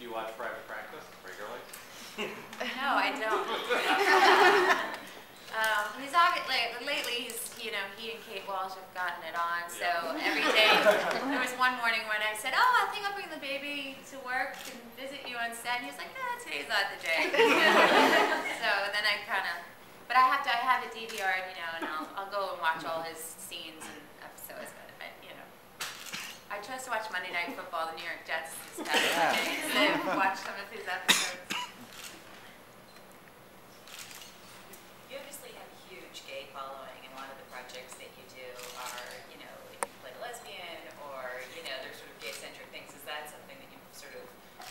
Do you watch Private Practice regularly? No, I don't. Lately he and Kate Walsh have gotten it on. So every day, there was one morning when I said, "Oh, I think I'll bring the baby to work and visit you on set." And he was like, "Nah, today's not the day." So then I but I have a DVR, and I'll go and watch all his scenes and episodes. But I chose to watch Monday Night Football, the New York Jets, this past Sunday, and watch some of his episodes. You obviously have a huge gay following, and a lot of the projects that you do are, if you play a lesbian or, they're sort of gay-centric things. Is that something that you've sort of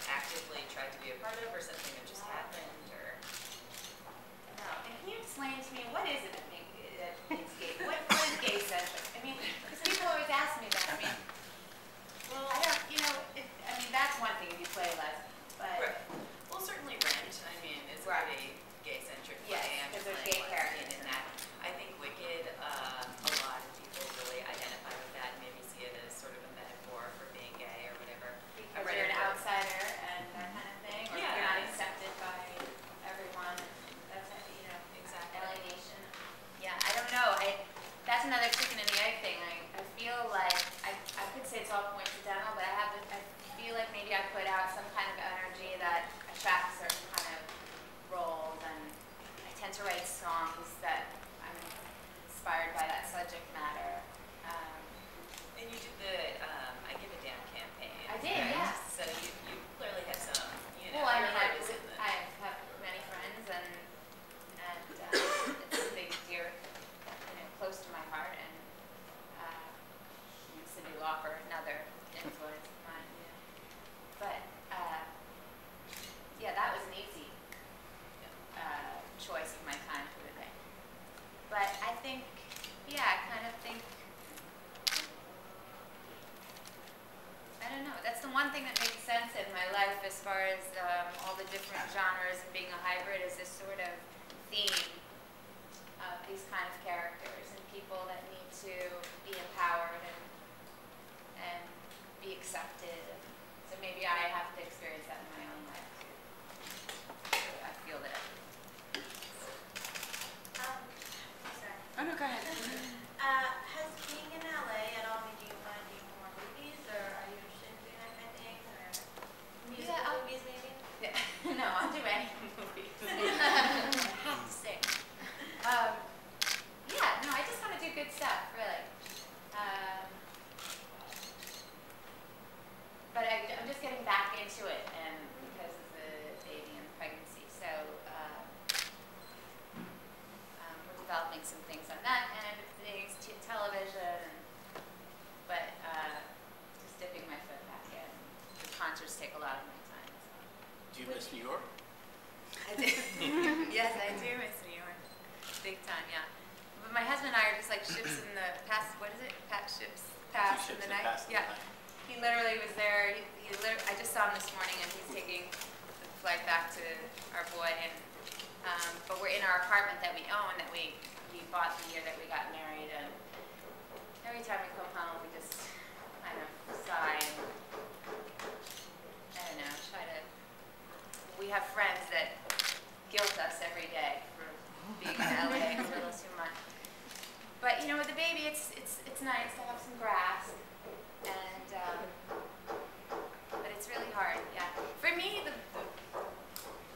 actively tried to be a part of, or something that just happened, or? No. And can you explain to me, what is it that makes gay? What is gay-centric? Because people always ask me that. Well, I don't, that's one thing if you play lesbian, but. Right. Well, certainly Rent, is pretty gay-centric play. Yes, because there's gay characters in that. I think Wicked, a lot of people really identify with that and maybe see it as sort of a metaphor for being gay or whatever. Because you're an outsider and that kind of thing, or you're not accepted by everyone. That's, exactly. Alienation. Yeah, I don't know. That's another chicken and the egg thing. I feel like, I could say it's all coincidental, but I feel like maybe I put out some kind of energy that attracts certain kind of roles, and I tend to write songs that I'm inspired by that subject matter. And you did the I Give a Damn campaign. I did, right? yes. So you clearly have some, Well, your heart is in this. I have many friends, and it's a big dear, close to my heart, and Cyndi Lauper, another influence of mine. But that was an easy choice of my time for the day. But I think, I don't know. That's the one thing that makes sense in my life as far as all the different genres and being a hybrid, is this sort of theme of these kind of characters and people that need to be empowered and be accepted. So maybe I have to experience that in my own life too. So I feel that. Sorry. Oh, no, go ahead. Has being in LA at all made you want to do more movies, or are you interested in doing that kind of thing, or musical movies maybe? Yeah. No, I'll do any movies. I have to sing. No, I just want to do good stuff, really. But I'm just getting back into it, and because of the baby and pregnancy, so we're developing some things on that end of things, television, but just dipping my foot back in. The concerts take a lot of my time. So. Do you miss New York? I do. Yes, I do miss New York. Big time, yeah. But my husband and I are just like ships in the past. What is it? Ships pass in the night. Yeah. He literally was there. I just saw him this morning, and he's taking the flight back to our boy. And but we're in our apartment that we own, that we bought the year that we got married. And every time we come home, we just kind of sigh. And, I don't know. We have friends that guilt us every day for being in LA for a little too much. But with the baby, it's nice to have some grass, and but it's really hard. Yeah, for me,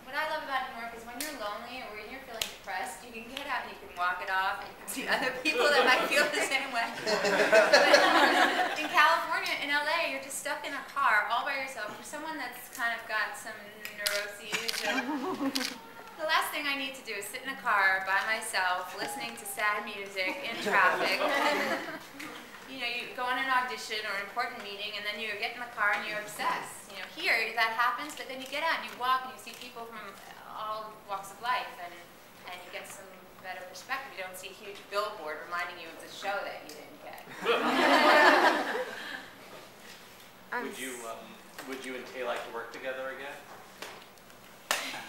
what I love about New York is when you're lonely or when you're feeling depressed, you can get out and you can walk it off, and you can see other people that might feel the same way. But in California, in LA, you're just stuck in a car all by yourself. For someone that's kind of got some neuroses, the last thing I need to do is sit in a car by myself, listening to sad music in traffic. You go on an audition or an important meeting, and then you get in the car and you obsess. Here that happens, but then you get out and you walk and you see people from all walks of life, and you get some better perspective. You don't see a huge billboard reminding you of the show that you didn't get. Would you and Kay like to work together again?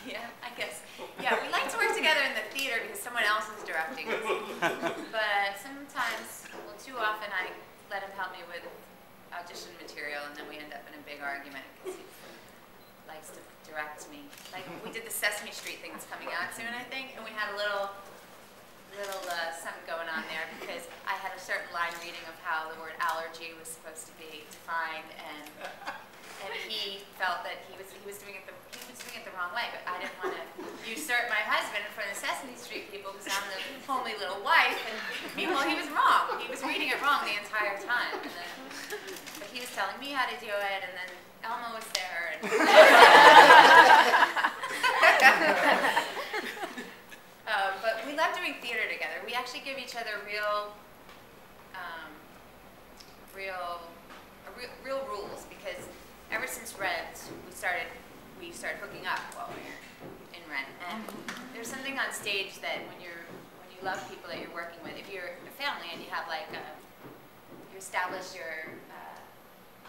Yeah, I guess. Yeah, we like to work together in the theater because someone else is directing us. But sometimes, too often, I let him help me with audition material, and then we end up in a big argument because he likes did the Sesame Street thing that's coming out soon, I think, and we had a little something going on there because I had a certain line reading of how the word allergy was supposed to be defined, and he felt that he was doing it the wrong way, but I didn't want to usurp my husband in front of the Sesame Street people because I'm the homely little wife, and meanwhile he was wrong. He was reading it wrong the entire time, and then, but he was telling me how to do it, and then Elma was there. And but we love doing theater together. We actually give each other real rules because ever since Rent, we started hooking up while we were in Rent. And there's something on stage that when you love people that you're working with, if you're a family and you have like you establish your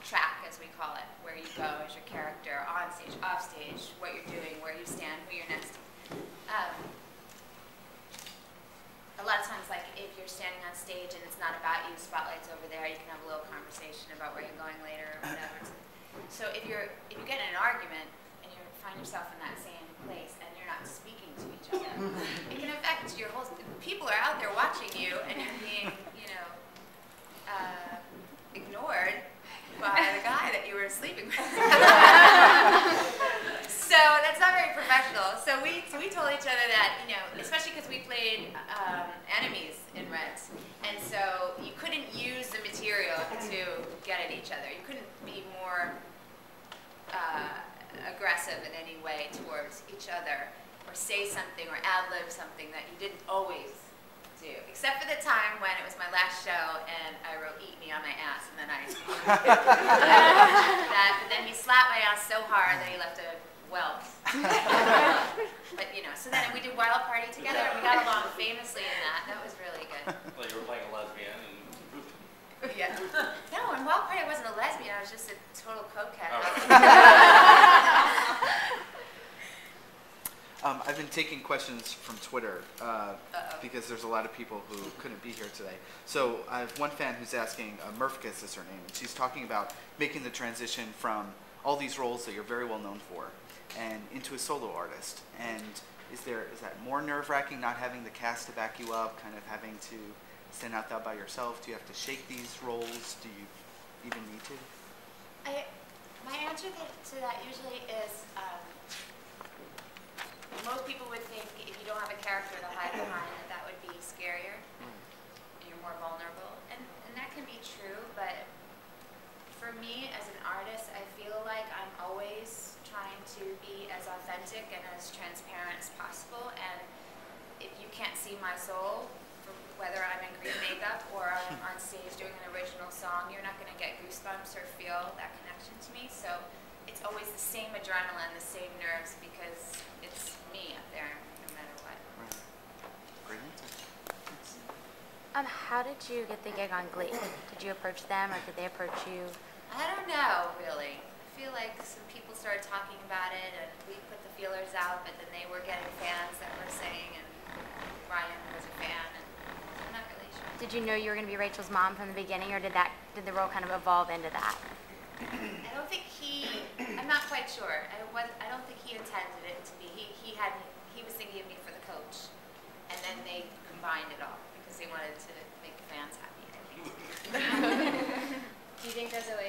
track, as we call it, where you go as your character, on stage, off stage, what you're doing, where you stand, who you're next to. A lot of times, like if you're standing on stage and it's not about you, the spotlight's over there, you can have a little conversation about where you're going later or whatever. So if you get in an argument and you find yourself in that same place and you're not speaking to each other, it can affect your whole. People are out there watching you and you're being, ignored by the guy that you were sleeping with. So that's not very professional. So we told each other that, especially because we played enemies in Rent, and so you couldn't use the material to get at each other. You couldn't be more aggressive in any way towards each other, or say something or ad-lib something that you didn't always do, except for the time when it was my last show and I wrote "eat me" on my ass, and then but then he slapped my ass so hard that he left a welt. But so then we did Wild Party together, and we got along famously in that. That was really good. Well, you were playing a lesbian and. Yeah. No, in Wild Party I wasn't a lesbian. I was just a total cokehead. I've been taking questions from Twitter because there's a lot of people who couldn't be here today. So I have one fan who's asking, Murphkis is her name, and she's talking about making the transition from all these roles that you're very well known for and into a solo artist. And is that more nerve-wracking not having the cast to back you up, kind of having to stand out there by yourself? Do you have to shake these roles? Do you even need to? My answer to that usually is most people would think if you don't have a character to hide behind that would be scarier and you're more vulnerable. And that can be true, but for me as an artist, I feel like I'm always trying to be as authentic and as transparent as possible. And if you can't see my soul, whether I'm in green makeup or I'm on stage doing an original song, you're not going to get goosebumps or feel that connection to me. So it's always the same adrenaline, the same nerves, because it's me up there no matter what. Right. Great answer. How did you get the gig on Glee? Did you approach them or did they approach you? I don't know, really. I feel like some people started talking about it and we put the feelers out, but then they were getting fans that were saying, and Ryan was a fan, and I'm not really sure. Did you know you were going to be Rachel's mom from the beginning, or did the role kind of evolve into that? I don't think I'm not quite sure. I don't think he intended it to be. He was thinking of me for the coach, and then they combined it all because they wanted to make the fans happy, I think. Do you think there's a way